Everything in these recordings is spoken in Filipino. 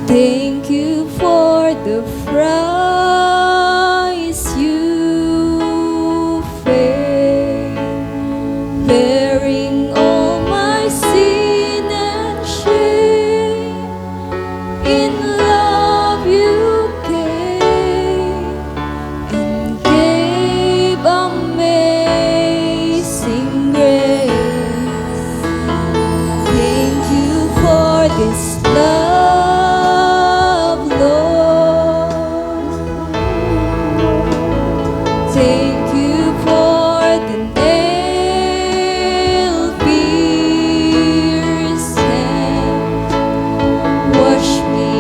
Thank you for the price you paid, bearing all my sin and shame. In love you came and gave amazing grace. Thank you for this love, Lord. Thank you for the nail-pierced hand. Wash me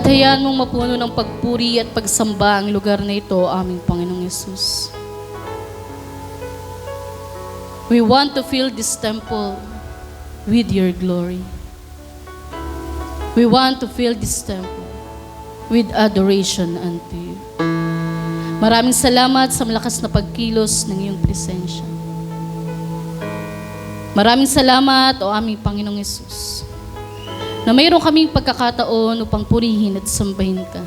hayaan mong mapuno ng pagpuri at pagsamba ang lugar na ito, aming Panginoong Yesus. We want to fill this temple with your glory. We want to fill this temple with adoration unto you. Maraming salamat sa malakas na pagkilos ng iyong presensya. Maraming salamat, O aming Panginoong Yesus, na mayroon kaming pagkakataon upang purihin at sambahin ka.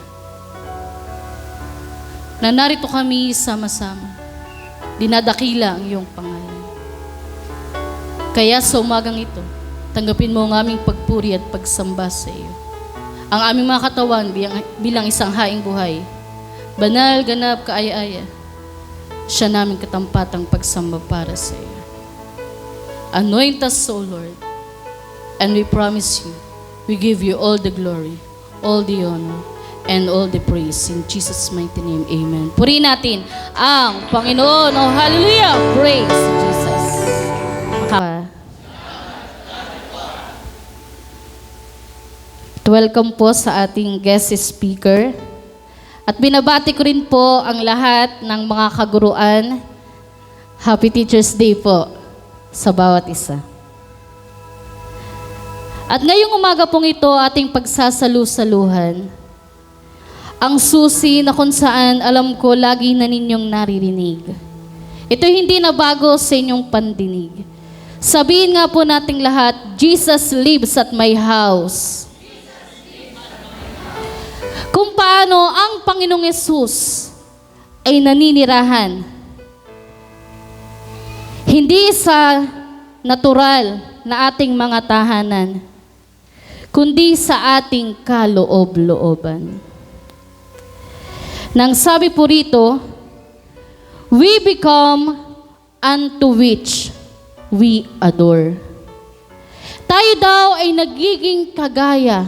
Na narito kami sama-sama, dinadakila ang iyong pangalan. Kaya sa umagang ito, tanggapin mo ang aming pagpuri at pagsamba sa iyo. Ang aming mga katawan bilang isang haing buhay, banal, ganap, kaaya-aya, siya naming katampatang pagsamba para sa iyo. Anoint us, O Lord, and we promise you, we give you all the glory, all the honor, and all the praise. In Jesus' mighty name, amen. Purihin natin ang Panginoon. Oh, hallelujah! Praise Jesus. Welcome po sa ating guest speaker. At binabati ko rin po ang lahat ng mga kaguruan. Happy Teacher's Day po sa bawat isa. At ngayong umaga pong ito, ating pagsasalu-saluhan ang susi na kung saan alam ko lagi na ninyong naririnig. Ito hindi na bago sa inyong pandinig. Sabihin nga po nating lahat, Jesus lives at my house. Kung paano ang Panginoong Yesus ay naninirahan. Hindi sa natural na ating mga tahanan, kundi sa ating kaloob-looban. Nang sabi po rito, we become unto which we adore. Tayo daw ay nagiging kagaya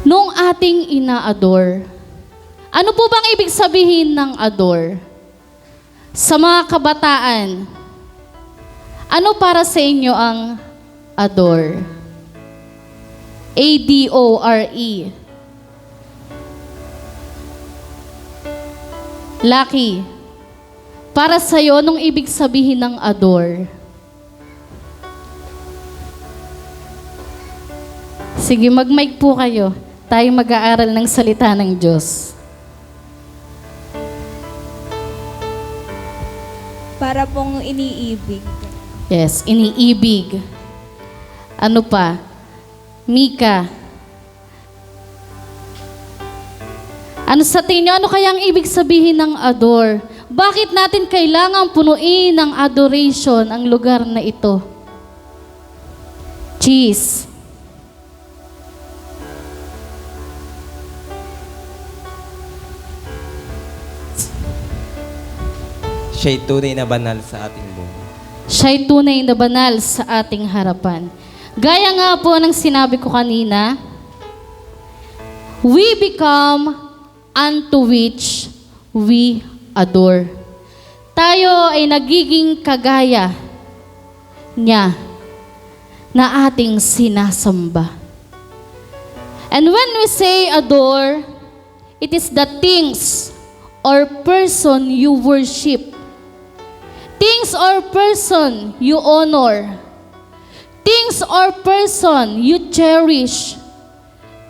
nung ating ina-adore. Ano po bang ibig sabihin ng adore? Sa mga kabataan, ano para sa inyo ang adore? A-D-O-R-E. Lucky. Para sa'yo, anong ibig sabihin ng adore? Sige, mag-mic po kayo. Tayo mag-aaral ng salita ng Diyos. Para pong iniibig. Yes, iniibig. Ano pa? Mika. Ano sa tingin nyo? Ano kayang ibig sabihin ng adore? Bakit natin kailangang punuin ng adoration ang lugar na ito? Cheese. Siya'y tunay na banal sa ating buhay. Siya'y tunay na banal sa ating harapan. Gaya nga po ng sinabi ko kanina, we become unto which we adore. Tayo ay nagiging kagaya niya na ating sinasamba. And when we say adore, it is the things or person you worship. Things or person you honor. Things or person you cherish.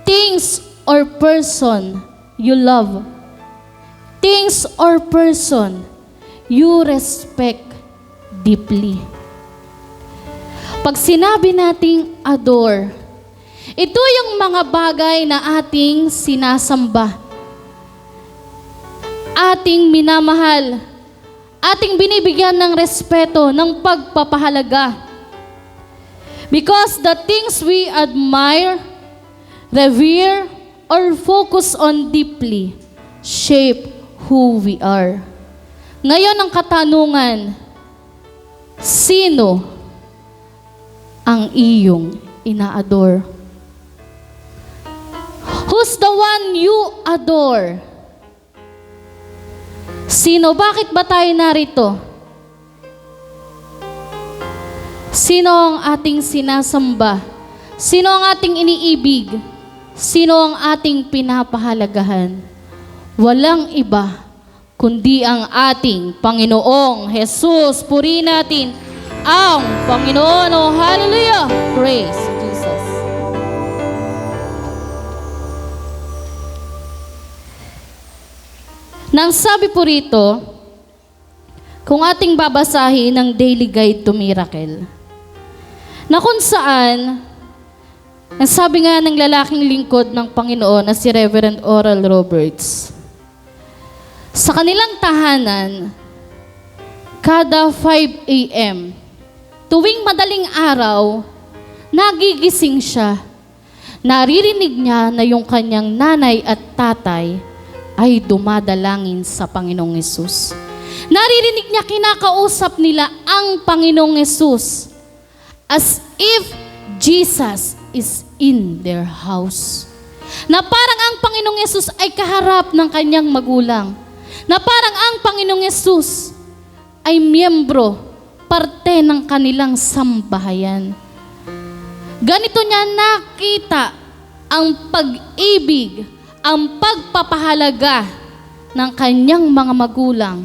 Things or person you love. Things or person you respect deeply. Pag sinabi nating adore, ito yung mga bagay na ating sinasamba, ating minamahal, ating binibigyan ng respeto, ng pagpapahalaga. Because the things we admire, revere, or focus on deeply shape who we are. Ngayon ang katanungan, sino ang iyong ina-adore? Who's the one you adore? Sino? Bakit ba tayo narito? Sino ang ating sinasamba? Sino ang ating iniibig? sino ang ating pinapahalagahan? Walang iba kundi ang ating Panginoong Jesus. Purihin natin ang Panginoon. Oh, hallelujah! Praise Jesus. Nang sabi po rito, kung ating babasahin ng Daily Guide to Miracle, na kung saan, ang sabi nga ng lalaking lingkod ng Panginoon na si Reverend Oral Roberts, sa kanilang tahanan, kada 5 a.m., tuwing madaling araw, nagigising siya. Naririnig niya na yung kanyang nanay at tatay ay dumadalangin sa Panginoong Hesus. Naririnig niya kinakausap nila ang Panginoong Hesus as if Jesus is in their house. Na parang ang Panginoong Hesus ay kaharap ng kanyang magulang. Na parang ang Panginoong Hesus ay miyembro, parte ng kanilang sambahayan. Ganito niya nakita ang pag-ibig, ang pagpapahalaga ng kanyang mga magulang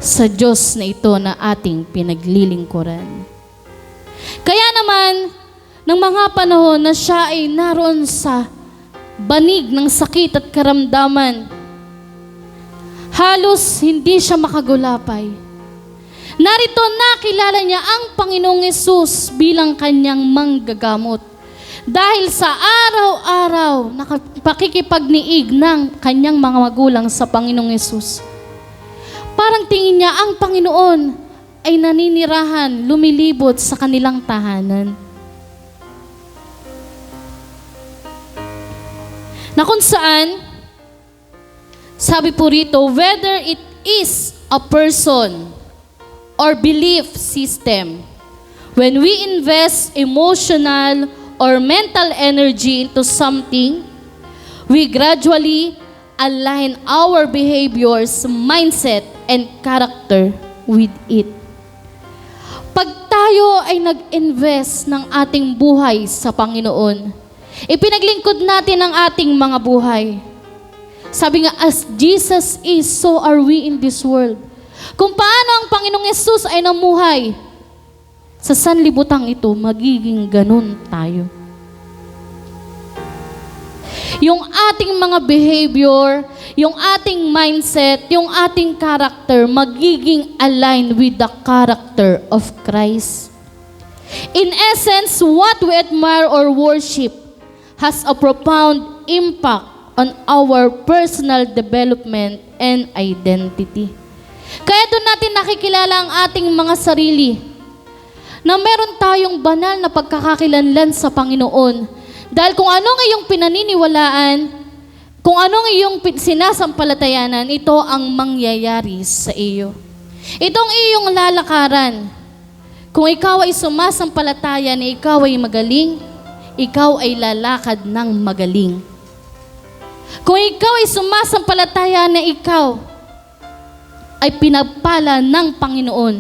sa Diyos na ito na ating pinaglilingkuran. Kaya naman, ng mga panahon na siya ay naroon sa banig ng sakit at karamdaman, halos hindi siya makagulapay. Narito nakilala niya ang Panginoong Hesus bilang kanyang manggagamot. Dahil sa araw-araw na pakikipagniig ng kanyang mga magulang sa Panginoong Hesus, parang tingin niya ang Panginoon ay naninirahan, lumilibot sa kanilang tahanan. Na kung saan, sabi po rito, whether it is a person or belief system, when we invest emotional or mental energy into something, we gradually align our behaviors, mindset, and character with it. Pag tayo ay nag-invest ng ating buhay sa Panginoon, ipinaglingkod natin ang ating mga buhay. Sabi nga, as Jesus is, so are we in this world. Kung paano ang Panginoong Hesus ay namuhay, sa sanlibutan ito, magiging ganun tayo. Yung ating mga behavior, yung ating mindset, yung ating character, magiging aligned with the character of Christ. In essence, what we admire or worship has a profound impact on our personal development and identity. Kaya doon natin nakikilala ang ating mga sarili na meron tayong banal na pagkakakilanlan sa Panginoon. Dahil kung ano ang iyong pinaniniwalaan, kung ano ang iyong sinasampalatayanan, ito ang mangyayari sa iyo. Itong iyong lalakaran. Kung ikaw ay sumasampalataya na ikaw ay magaling, ikaw ay lalakad ng magaling. Kung ikaw ay sumasampalataya na ikaw ay pinagpala ng Panginoon,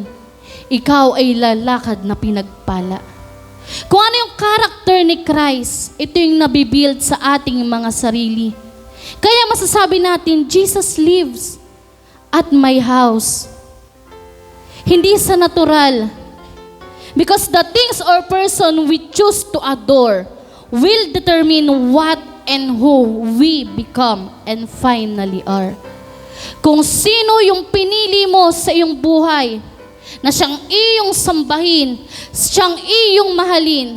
ikaw ay lalakad na pinagpala. Kung ano yung character ni Christ, ito yung nabibuild sa ating mga sarili. Kaya masasabi natin, Jesus lives at my house. Hindi sa natural. Because the things or person we choose to adore will determine what and who we become and finally are. Kung sino yung pinili mo sa iyong buhay, na siyang iyong sambahin, siyang iyong mahalin,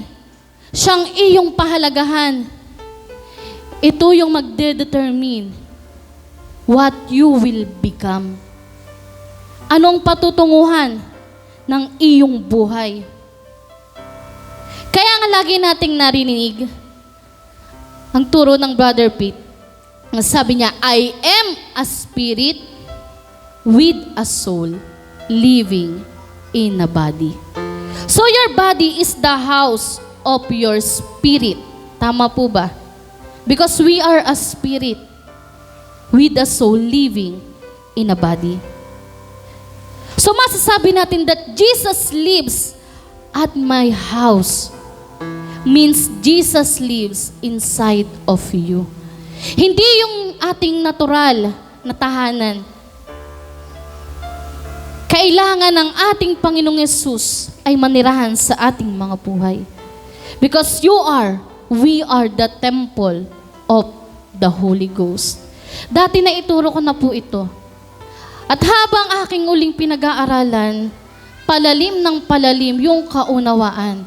siyang iyong pahalagahan, ito yung magde-determine what you will become. Anong patutunguhan ng iyong buhay? Kaya nga lagi nating narinig ang turo ng Brother Pete. Sabi niya, I am a spirit with a soul living in a body. So your body is the house of your spirit. Tama po ba? Because we are a spirit with a soul living in a body. So masasabi natin that Jesus lives at my house. means Jesus lives inside of you. Hindi yung ating natural na tahanan. Kailangan ng ating Panginoong Yesus ay manirahan sa ating mga buhay. Because we are the temple of the Holy Ghost. Dati na ituro ko na po ito. At habang aking uling pinag-aaralan, palalim ng palalim yung kaunawaan.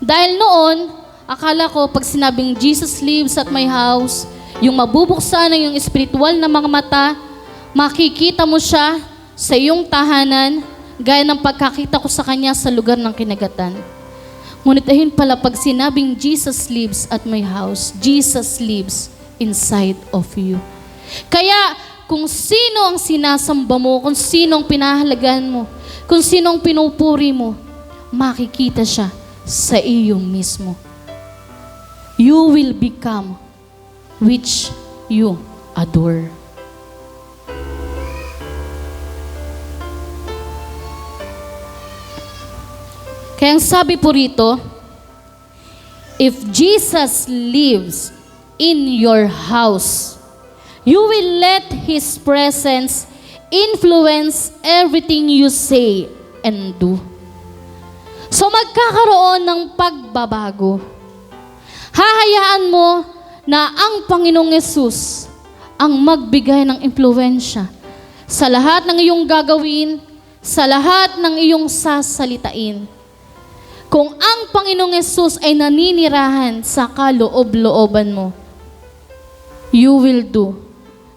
Dahil noon, akala ko pag sinabing Jesus lives at my house, yung mabubuksan ng yung espiritual na mga mata, makikita mo siya sa iyong tahanan, gaya ng pagkakita ko sa kanya sa lugar ng kinagatan. Ngunit ayun pala, pag sinabing Jesus lives at my house, Jesus lives inside of you. Kaya, kung sino ang sinasamba mo, kung sino ang pinahalagahan mo, kung sino ang pinupuri mo, makikita siya sa iyo mismo. You will become which you adore. Kaya ang sabi po rito, if Jesus lives in your house, you will let His presence influence everything you say and do. So magkakaroon ng pagbabago. Hahayaan mo na ang Panginoong Yesus ang magbigay ng impluwensya sa lahat ng iyong gagawin, sa lahat ng iyong sasalitain. Kung ang Panginoong Yesus ay naninirahan sa kaloob-looban mo, you will do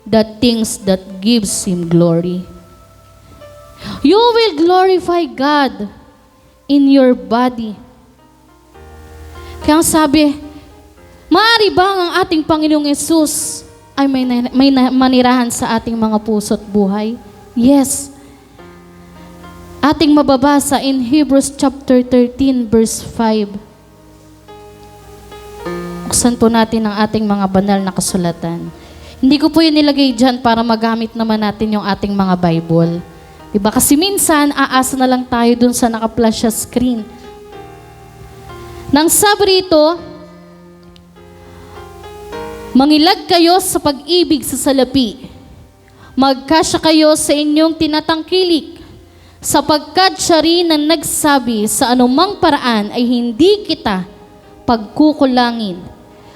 the things that gives Him glory. You will glorify God in your body. Kaya sabi, maaari ba ang ating Panginoong Yesus ay may manirahan sa ating mga puso at buhay? Yes. Ating mababasa in Hebrews chapter 13 verse 5. Buksan po natin ang ating mga banal na kasulatan. Hindi ko po yun nilagay dyan para magamit naman natin yung ating mga Bible. Diba? Kasi minsan, aasa na lang tayo dun sa naka-flash sa screen. Nang sabi rito, mangilag kayo sa pag-ibig sa salapi. Magkasya kayo sa inyong tinatangkilik, sapagkat siya rin ang nagsabi sa anumang paraan ay hindi kita pagkukulangin.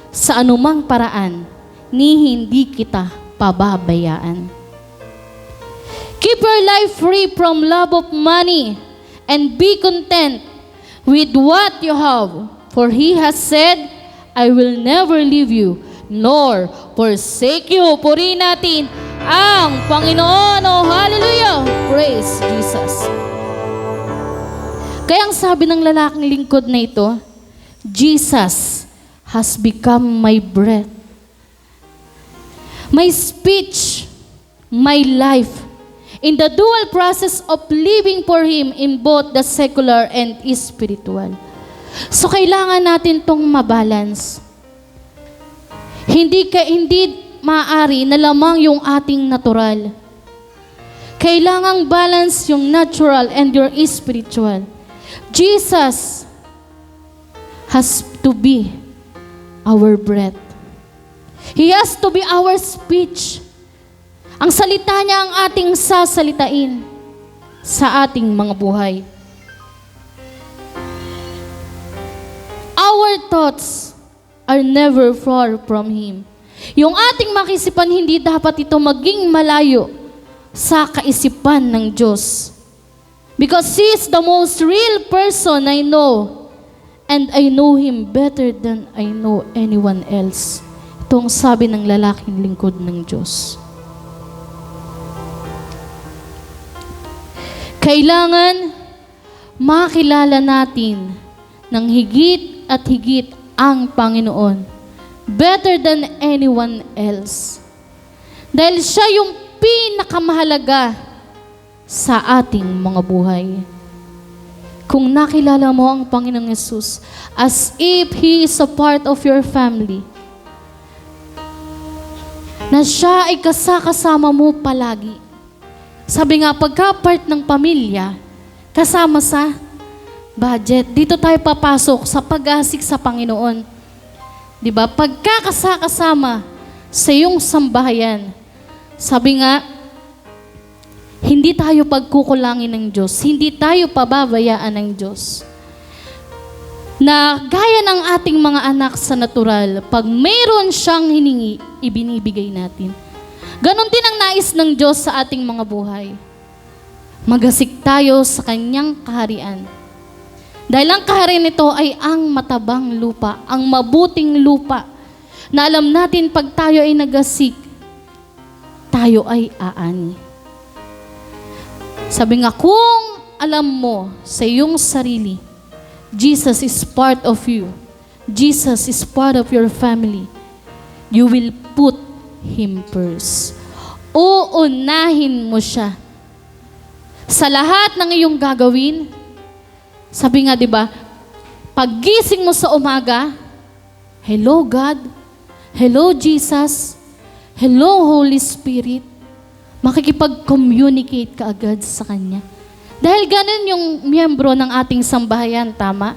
Sa anumang paraan, ni hindi kita pababayaan. Keep your life free from love of money and be content with what you have. For He has said, I will never leave you nor forsake you. Purihin natin ang Panginoon. Oh, hallelujah! Praise Jesus. Kaya ang sabi ng lalaking lingkod na ito, Jesus has become my breath, my speech, my life, in the dual process of living for Him in both the secular and spiritual. So kailangan natin tong mabalance. Hindi maaari na lamang yung ating natural. Kailangang balance yung natural and your spiritual. Jesus has to be our breath. He has to be our speech. Ang salita niya ang ating sasalitain sa ating mga buhay. Our thoughts are never far from Him. Yung ating makisipan, hindi dapat ito maging malayo sa kaisipan ng Diyos. Because He is the most real person I know. And I know Him better than I know anyone else. Ito ang sabi ng lalaking lingkod ng Diyos. Kailangan makilala natin ng higit at higit ang Panginoon. Better than anyone else. Dahil siya yung pinakamahalaga sa ating mga buhay. Kung nakilala mo ang Panginoong Yesus as if He is a part of your family, na siya ay kasama mo palagi. Sabi nga, pagka part ng pamilya, kasama sa budget. Dito tayo papasok sa pag-asik sa Panginoon. 'Di ba? Pagkakasama sa iyong sambahayan. Sabi nga, hindi tayo pagkukulangin ng Diyos. Hindi tayo pababayaan ng Diyos. Na gaya ng ating mga anak sa natural, pag mayroon siyang hiningi, ibinibigay natin. Ganon din ang nais ng Diyos sa ating mga buhay. Magasik tayo sa kanyang kaharian. Dahil ang kaharian nito ay ang matabang lupa, ang mabuting lupa, na alam natin pag tayo ay nagasik, tayo ay aani. Sabi nga, kung alam mo sa iyong sarili, Jesus is part of you, Jesus is part of your family, you will put Him first. Uunahin mo siya. Sa lahat ng iyong gagawin, sabi nga, di ba, paggising mo sa umaga, hello God, hello Jesus, hello Holy Spirit, makikipag-communicate ka agad sa Kanya. Dahil ganun yung miyembro ng ating sambahayan, tama?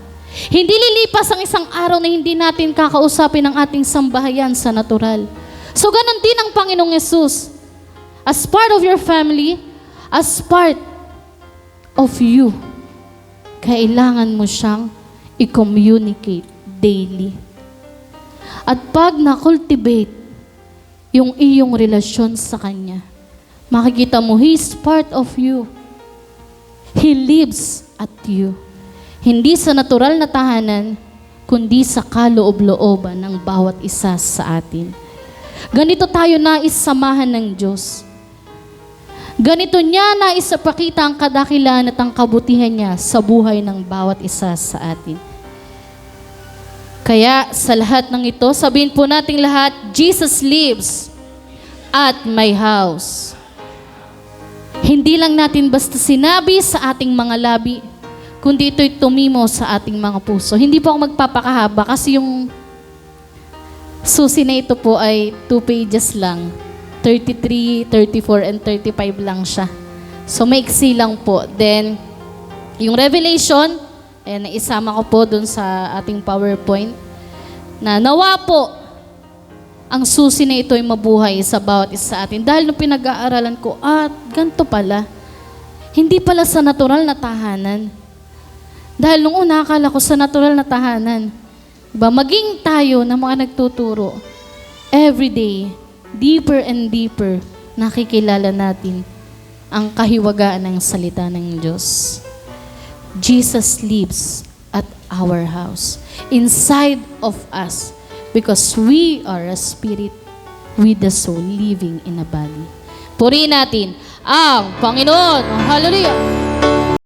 Hindi lilipas ang isang araw na hindi natin kakausapin ang ating sambahayan sa natural. So ganun din ang Panginoong Yesus. As part of your family, as part of you, kailangan mo siyang i-communicate daily. At pag na-cultivate yung iyong relasyon sa Kanya, makikita mo, He is part of you. He lives at you. Hindi sa natural na tahanan, kundi sa kaloob-looban ng bawat isa sa atin. Ganito tayo nais samahan ng Diyos. Ganito niya nais ipakita ang kadakilaan at ang kabutihan niya sa buhay ng bawat isa sa atin. Kaya sa lahat ng ito, sabihin po nating lahat, Jesus lives at my house. Hindi lang natin basta sinabi sa ating mga labi, kundi ito'y tumimo sa ating mga puso. Hindi po ako magpapakahaba kasi yung susi na ito po ay 2 pages lang. 33, 34, and 35 lang siya. So maiksi lang po. Then, yung Revelation, isama ko po dun sa ating PowerPoint, na nawa po ang susi na ito ay mabuhay sa bawat isa sa atin. Dahil nung pinag-aaralan ko, ganito pala. Hindi pala sa natural na tahanan. Dahil nung una, akala ko sa natural na tahanan. Diba? Maging tayo na mga nagtuturo, everyday, deeper and deeper, nakikilala natin ang kahiwagaan ng salita ng Diyos. Jesus lives at our house, inside of us, because we are a spirit with the soul living in a body. Purihin natin ang Panginoon. Hallelujah!